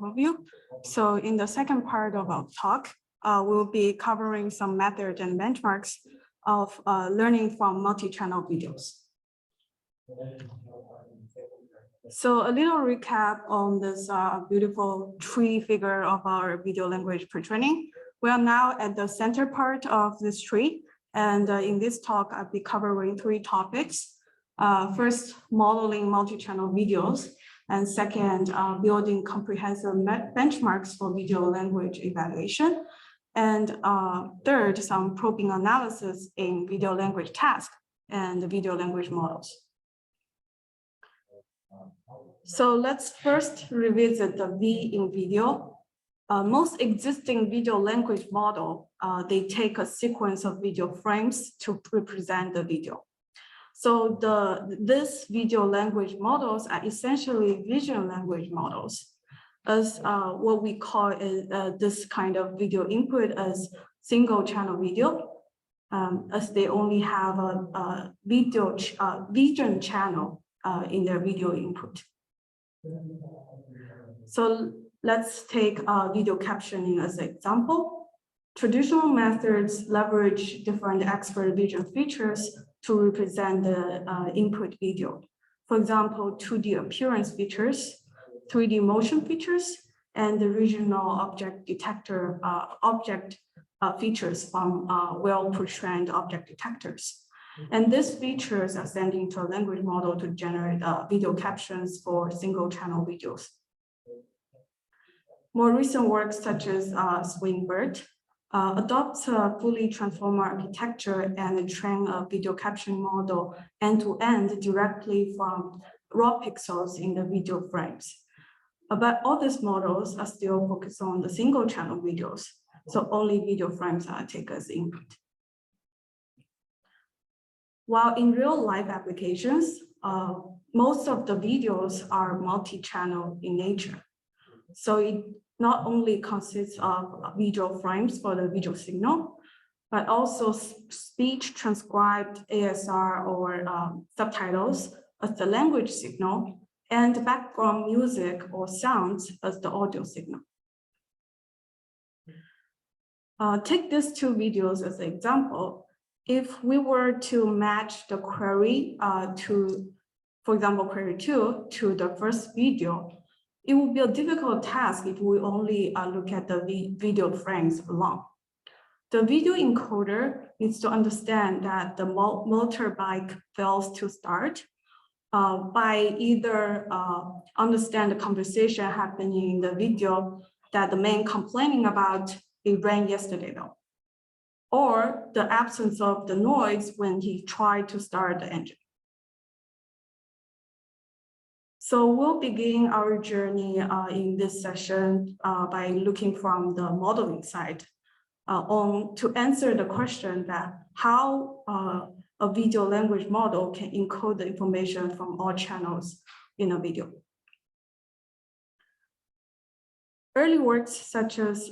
overview. So in the second part of our talk, we'll be covering some methods and benchmarks of learning from multi-channel videos. So a little recap on this beautiful tree figure of our video language pre-training. We are now at the center part of this tree. And in this talk, I'll be covering 3 topics. First, modeling multi-channel videos. And second, building comprehensive benchmarks for video language evaluation. And third, some probing analysis in video language tasks and video language models. So let's first revisit the V in video. Most existing video language model, they take a sequence of video frames to represent the video. So this video language models are essentially visual language models, as what we call this kind of video input as single channel video, as they only have a vision channel in their video input. So let's take video captioning as an example. Traditional methods leverage different expert vision features to represent the input video. For example, 2D appearance features, 3D motion features, and the regional object detector features from well-pre-trained object detectors. And these features are sent into a language model to generate video captions for single channel videos. More recent work such as Swingbird adopts a fully transformer architecture and train a video caption model end-to-end directly from raw pixels in the video frames. But all these models are still focused on the single channel videos, so only video frames are taken as input. While in real life applications, most of the videos are multi-channel in nature. So it not only consists of visual frames for the visual signal, but also speech transcribed ASR or subtitles as the language signal, and background music or sounds as the audio signal. Take these 2 videos as an example. If we were to match the query for example, query 2 to the first video, it would be a difficult task if we only look at the video frames alone. The video encoder needs to understand that the motorbike fails to start by either understand the conversation happening in the video that the man complaining about it rained yesterday though, or the absence of the noise when he tried to start the engine. So we'll begin our journey in this session by looking from the modeling side to answer the question that how a video language model can encode the information from all channels in a video. Early works such as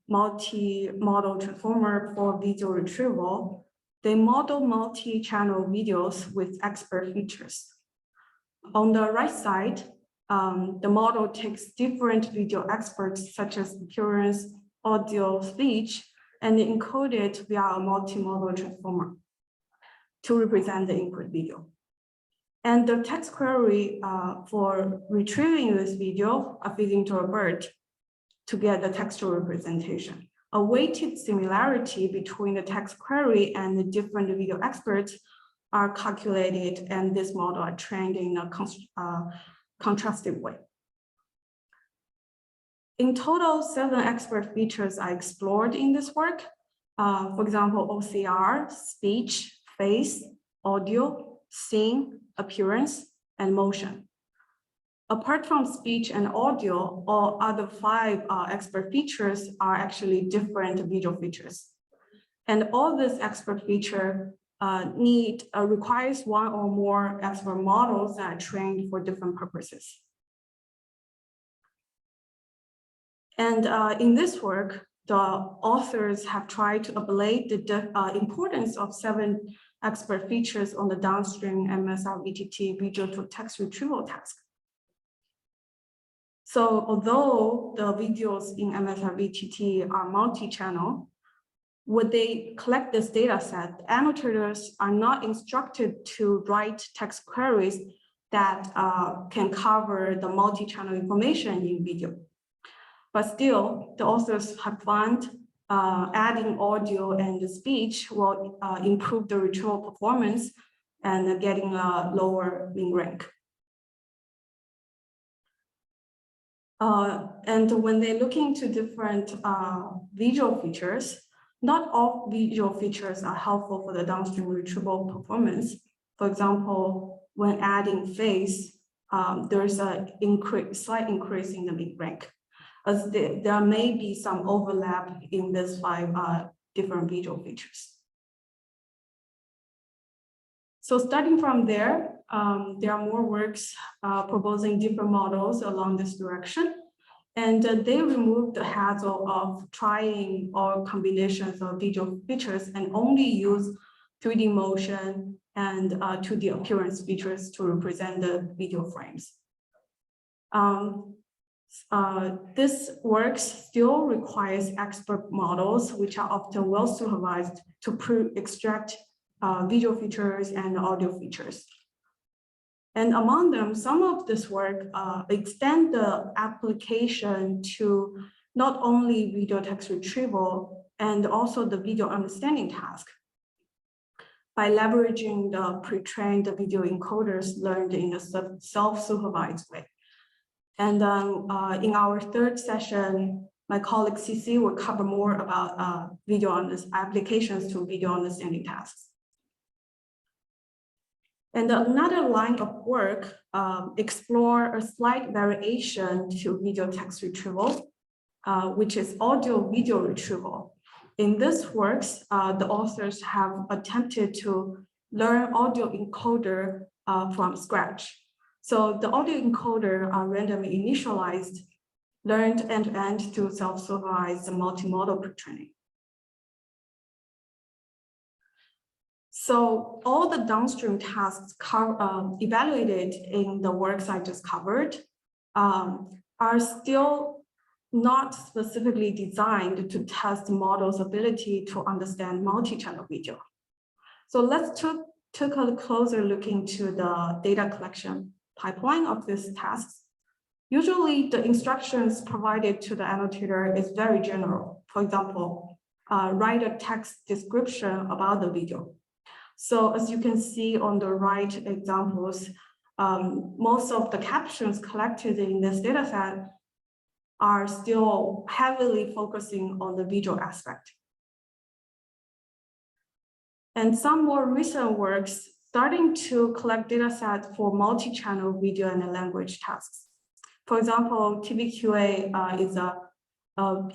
multi-model transformer for video retrieval, they model multi-channel videos with expert features. On the right side, the model takes different video experts such as appearance, audio, speech, and encode it via a multi-model transformer to represent the input video. And the text query for retrieving this video are feeding to a bird to get the textual representation. A weighted similarity between the text query and the different video experts are calculated, and this model are trained in a contrastive way. In total, 7 expert features are explored in this work. For example, OCR, speech, face, audio, scene, appearance, and motion. Apart from speech and audio, all other 5 expert features are actually different visual features. And all this expert feature requires 1 or more expert models that are trained for different purposes. And in this work, the authors have tried to ablate the importance of 7 expert features on the downstream MSR VTT video to text retrieval task. So although the videos in MSR-VTT are multi-channel, when they collect this data set, annotators are not instructed to write text queries that can cover the multi-channel information in video. But still, the authors have found adding audio and speech will improve the retrieval performance and getting a lower link rank. And when they look into different visual features, not all visual features are helpful for the downstream retrieval performance. For example, when adding face, there's a slight increase in the link rank, as there may be some overlap in these 5 different visual features. So starting from there are more works proposing different models along this direction. And they removed the hassle of trying all combinations of visual features and only use 3D motion and 2D appearance features to represent the video frames. This work still requires expert models, which are often well supervised to extract visual features and audio features. And among them, some of this work extend the application to not only video text retrieval and also the video understanding task by leveraging the pre-trained video encoders learned in a self-supervised way. And in our 3rd session, my colleague CC will cover more about applications to video understanding tasks. And another line of work explore a slight variation to video text retrieval, which is audio video retrieval. In this works, the authors have attempted to learn audio encoder from scratch. So the audio encoder are randomly initialized, learned end-to-end to self-supervise the multimodal pre-training. So all the downstream tasks evaluated in the works I just covered are still not specifically designed to test the model's ability to understand multi-channel video. So let's take a closer look into the data collection pipeline of these tasks. Usually the instructions provided to the annotator is very general. For example, write a text description about the video. So as you can see on the right examples, most of the captions collected in this data set are still heavily focusing on the visual aspect. And some more recent works starting to collect data sets for multi-channel video and language tasks. For example, TVQA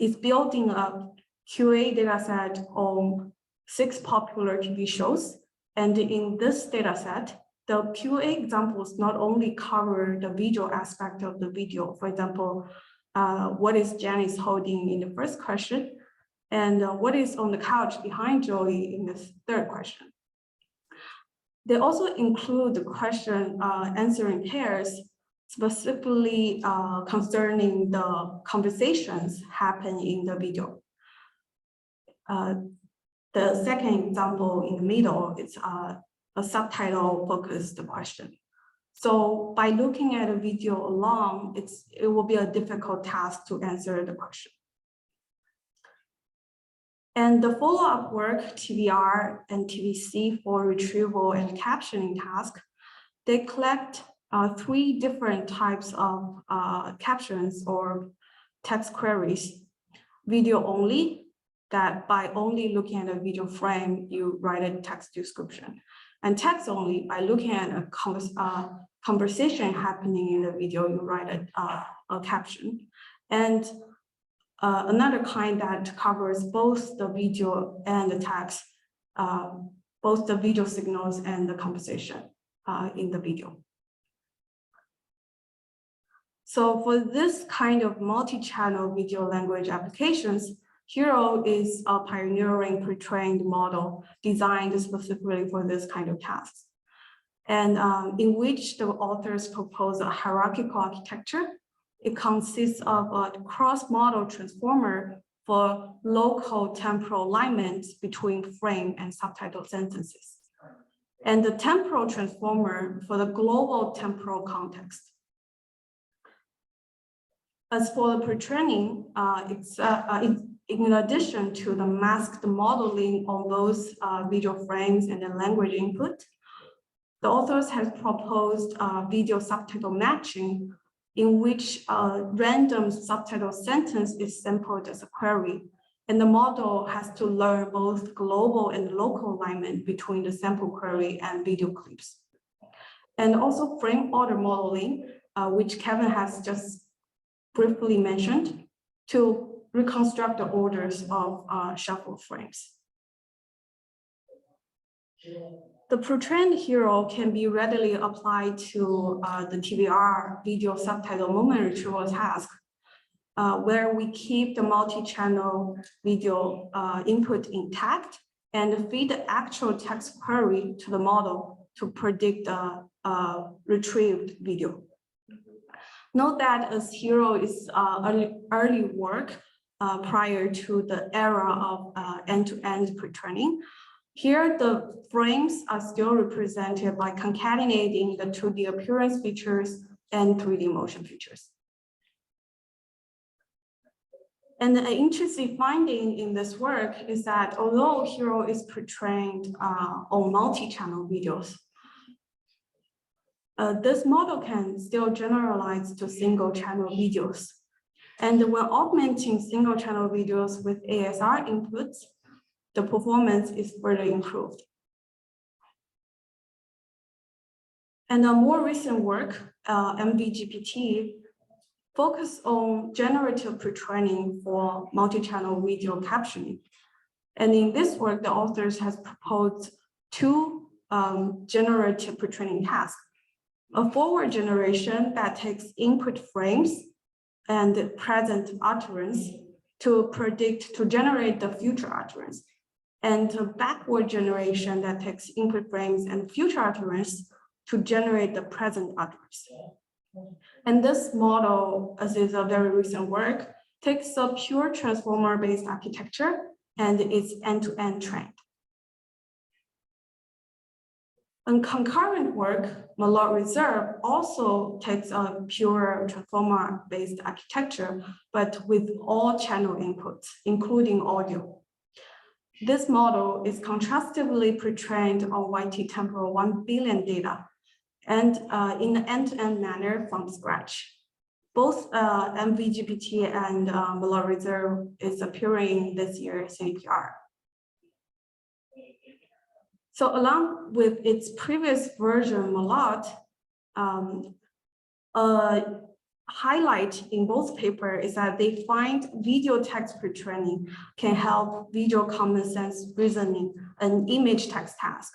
is building a QA data set on 6 popular TV shows. And in this data set, the QA examples not only cover the visual aspect of the video, for example, what is Janice holding in the first question, and what is on the couch behind Joey in the 3rd question. They also include the question answering pairs, specifically concerning the conversations happening in the video. The second example in the middle is a subtitle-focused question. So by looking at a video alone, it will be a difficult task to answer the question. And the follow-up work, TVR and TVC for retrieval and captioning tasks, they collect 3 different types of captions or text queries. Video only, that by only looking at a video frame, you write a text description. And text only, by looking at a conversation happening in the video, you write a caption. And another kind that covers both the video and the text, both the video signals and the conversation in the video. So for this kind of multi-channel video language applications, Hero is a pioneering pre-trained model designed specifically for this kind of tasks, and in which the authors propose a hierarchical architecture It consists of a cross-model transformer for local temporal alignment between frame and subtitle sentences, and the temporal transformer for the global temporal context. As for the pre-training, in addition to the masked modeling on those visual frames and the language input, the authors have proposed video subtitle matching, in which a random subtitle sentence is sampled as a query, and the model has to learn both global and local alignment between the sample query and video clips. And also frame order modeling, which Kevin has just briefly mentioned, to reconstruct the orders of shuffled frames. The pre-trained hero can be readily applied to the TVR video subtitle moment retrieval task, where we keep the multi-channel video input intact and feed the actual text query to the model to predict the retrieved video. Note that as hero is early work prior to the era of end-to-end pre-training. Here, the frames are still represented by concatenating the 2D appearance features and 3D motion features. And an interesting finding in this work is that although hero is pre-trained on multi-channel videos, this model can still generalize to single-channel videos. And when augmenting single-channel videos with ASR inputs, the performance is further improved. And a more recent work, MVGPT, focused on generative pre-training for multi-channel video captioning. And in this work, the authors has proposed two generative pre-training tasks. A forward generation that takes input frames and present utterance to generate the future utterance, and a backward generation that takes input frames and future utterance to generate the present utterance. And this model, as is a very recent work, takes a pure transformer-based architecture and is end-to-end trained. And concurrent work, MERLOT Reserve, also takes a pure transformer-based architecture, but with all channel inputs, including audio. This model is contrastively pre-trained on YT temporal 1 billion data, and in an end-to-end manner from scratch. Both MVGPT and MERLOT Reserve is appearing this year's CVPR. So along with its previous version, MERLOT, a highlight in both papers is that they find video text pre-training can help visual common sense reasoning and image text task.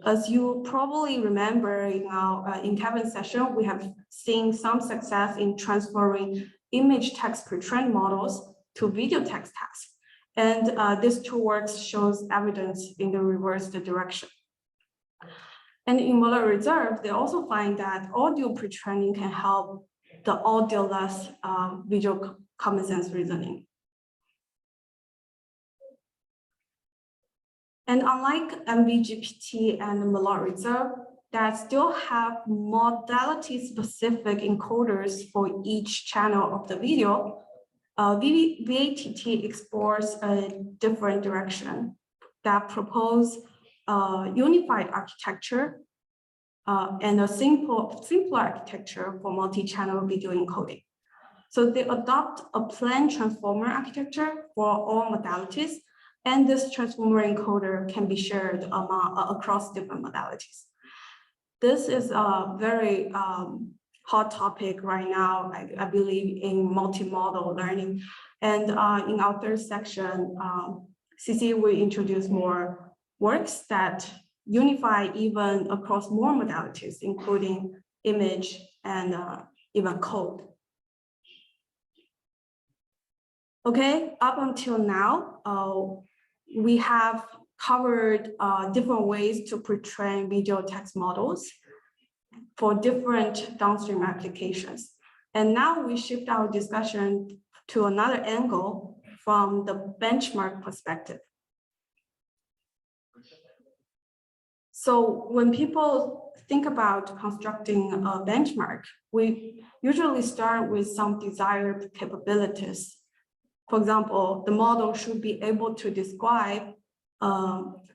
As you probably remember in Kevin's session, we have seen some success in transferring image text pre-trained models to video text tasks. And these two works shows evidence in the reverse direction. And in MERLOT Reserve, they also find that audio pre-training can help the audio-less visual common sense reasoning. And unlike MVGPT and MERLOT Reserve, that still have modality-specific encoders for each channel of the video, VATT explores a different direction that propose unified architecture and a simpler architecture for multi-channel video encoding. So they adopt a planned transformer architecture for all modalities, and this transformer encoder can be shared across different modalities. This is a very hot topic right now, I believe, in multimodal learning. And in our third section, CC will introduce more works that unify even across more modalities, including image and even code. Okay, up until now, we have covered different ways to pre-train video text models for different downstream applications. And now we shift our discussion to another angle from the benchmark perspective. So when people think about constructing a benchmark, we usually start with some desired capabilities. For example, the model should be able to describe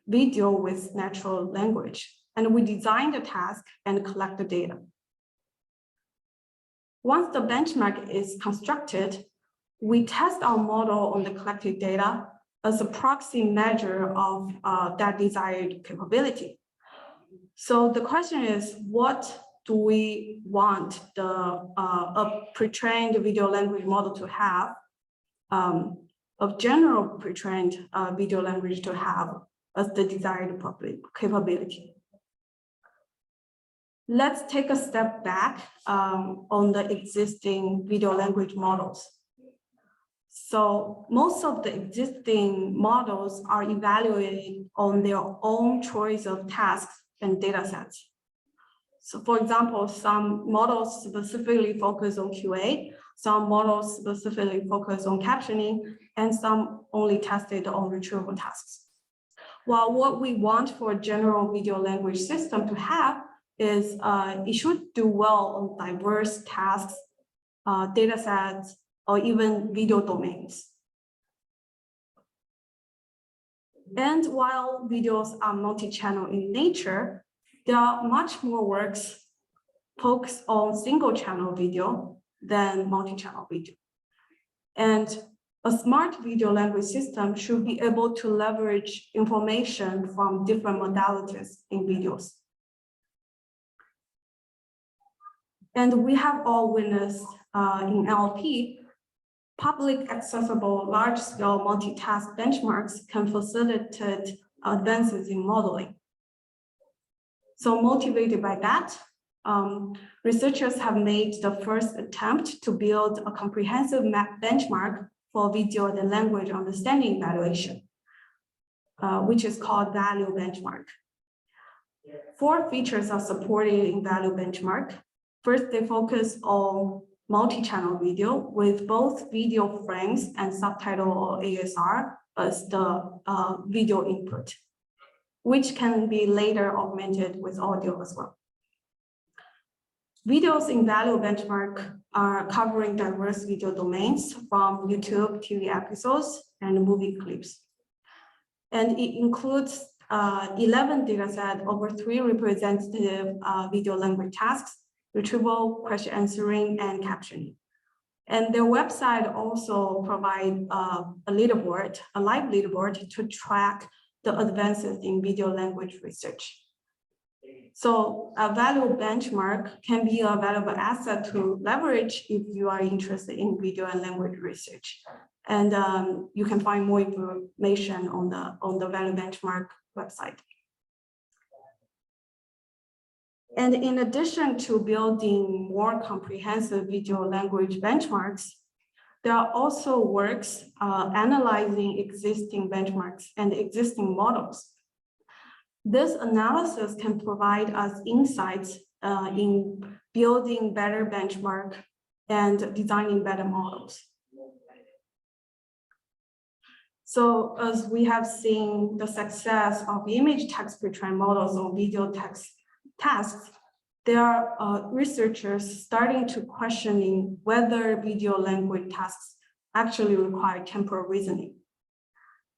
video with natural language, and we design the task and collect the data. Once the benchmark is constructed, we test our model on the collected data as a proxy measure of that desired capability. So the question is, what do we want a pre-trained video language model to have, of general pre-trained video language to have as the desired capability? Let's take a step back on the existing video language models. So most of the existing models are evaluated on their own choice of tasks and data sets. So for example, some models specifically focus on QA, some models specifically focus on captioning, and some only tested on retrieval tasks. While what we want for a general video language system to have is it should do well on diverse tasks, data sets, or even video domains. And while videos are multi-channel in nature, there are much more works focused on single-channel video than multi-channel video. And a smart video language system should be able to leverage information from different modalities in videos. And we have all witnessed in LP, public accessible large-scale multitask benchmarks can facilitate advances in modeling. So motivated by that, researchers have made the first attempt to build a comprehensive benchmark for video and language understanding evaluation, which is called VALU benchmark. 4 features are supported in VALU benchmark. First, they focus on multi-channel video with both video frames and subtitle or ASR as the video input, which can be later augmented with audio as well. Videos in VALU benchmark are covering diverse video domains from YouTube, TV episodes, and movie clips. And it includes 11 datasets over 3 representative video language tasks: retrieval, question answering, and captioning. And their website also provides a leaderboard, a live leaderboard to track the advances in video language research. So a VALU benchmark can be a valuable asset to leverage if you are interested in video and language research. And you can find more information on the VALU benchmark website. And in addition to building more comprehensive video language benchmarks, there are also works analyzing existing benchmarks and existing models. This analysis can provide us insights in building better benchmark and designing better models. So as we have seen the success of image text pre-trained models on video text tasks, there are researchers starting to questioning whether video language tasks actually require temporal reasoning.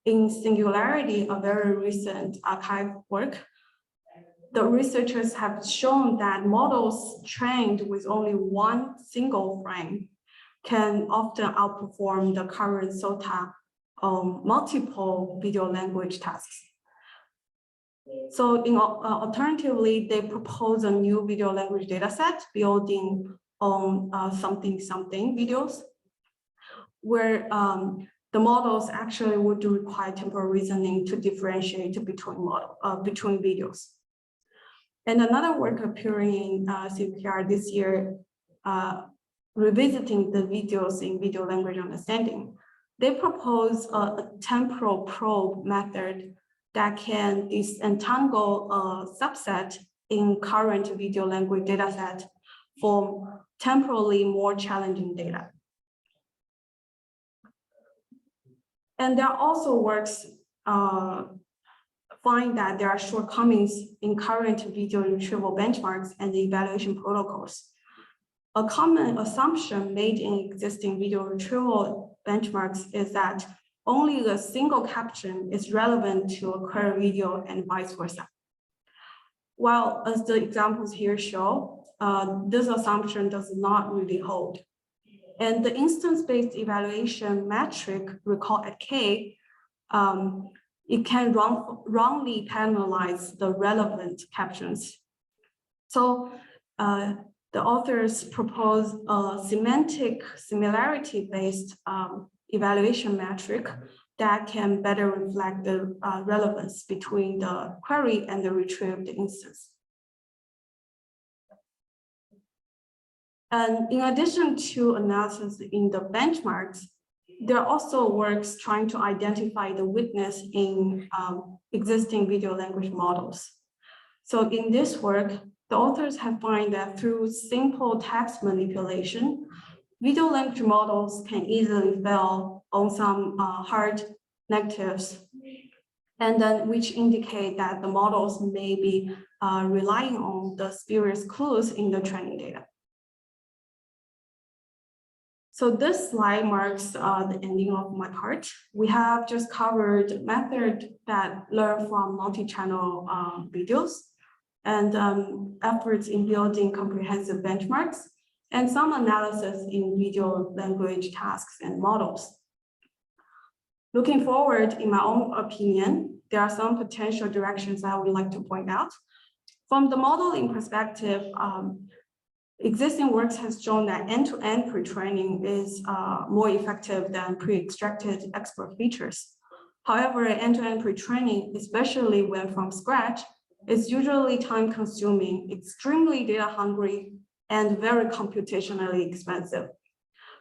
In Singularity, a very recent archive work, the researchers have shown that models trained with only one single frame can often outperform the current SOTA on multiple video language tasks. So alternatively, they propose a new video language dataset building on something videos, where the models actually would require temporal reasoning to differentiate between videos. And another work appearing in CVPR this year, revisiting the videos in video language understanding, they propose a temporal probe method that can disentangle a subset in current video language dataset from temporally more challenging data. And there are also works find that there are shortcomings in current video retrieval benchmarks and the evaluation protocols. A common assumption made in existing video retrieval benchmarks is that only a single caption is relevant to a query video and vice versa. While, as the examples here show, this assumption does not really hold. And the instance-based evaluation metric, recall at K, it can wrongly penalize the relevant captions. So the authors propose a semantic similarity-based evaluation metric that can better reflect the relevance between the query and the retrieved instance. And in addition to analysis in the benchmarks, there are also works trying to identify the weakness in existing video language models. So in this work, the authors have found that through simple text manipulation, video language models can easily fail on some hard negatives, and then which indicate that the models may be relying on the spurious clues in the training data. So this slide marks the ending of my part. We have just covered methods that learn from multi-channel videos and efforts in building comprehensive benchmarks and some analysis in video language tasks and models. Looking forward, in my own opinion, there are some potential directions I would like to point out. From the modeling perspective, existing works has shown that end-to-end pre-training is more effective than pre-extracted expert features. However, end-to-end pre-training, especially when from scratch, is usually time-consuming, extremely data-hungry, and very computationally expensive.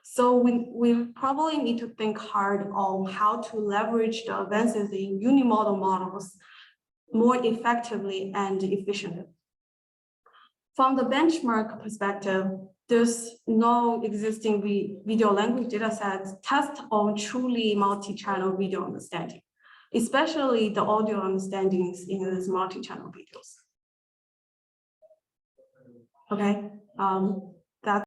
So we probably need to think hard on how to leverage the advances in unimodal models more effectively and efficiently. From the benchmark perspective, there's no existing video language datasets test on truly multi-channel video understanding, especially the audio understandings in these multi-channel videos. Okay,